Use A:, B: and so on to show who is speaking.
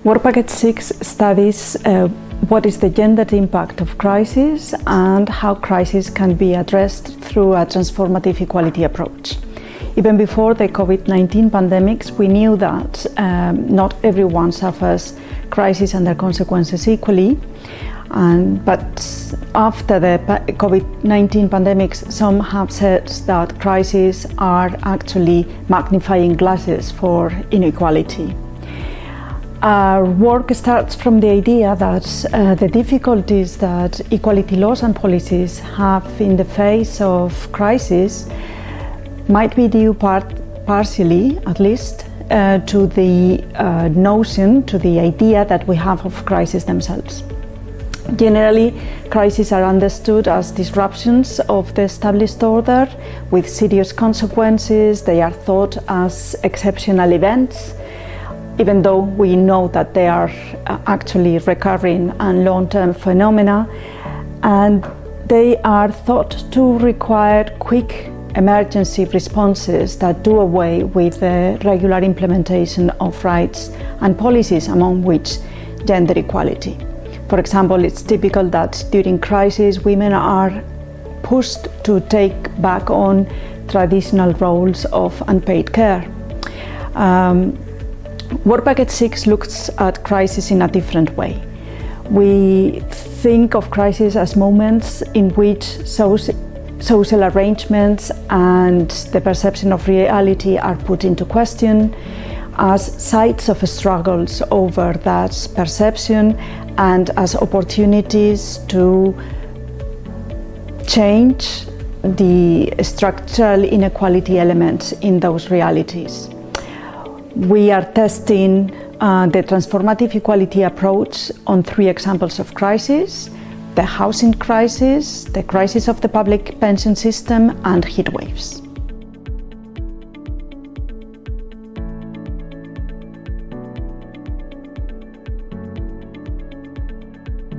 A: Work Package 6 studies what is the gendered impact of crisis and how crisis can be addressed through a transformative equality approach. Even before the COVID-19 pandemics, we knew that not everyone suffers crisis and their consequences equally. But after the COVID-19 pandemics, some have said that crises are actually magnifying glasses for inequality. Our work starts from the idea that the difficulties that equality laws and policies have in the face of crisis might be due partially, at least, to the notion, to the idea that we have of crises themselves. Generally, crises are understood as disruptions of the established order with serious consequences. They are thought as exceptional events, even though we know that they are actually recurring and long-term phenomena, and they are thought to require quick emergency responses that do away with the regular implementation of rights and policies, among which gender equality. For example, it's typical that during crisis women are pushed to take back on traditional roles of unpaid care. Work Package 6 looks at crisis in a different way. We think of crisis as moments in which social arrangements and the perception of reality are put into question, as sites of struggles over that perception and as opportunities to change the structural inequality elements in those realities. We are testing the transformative equality approach on 3 examples of crisis: the housing crisis, the crisis of the public pension system, and heat waves.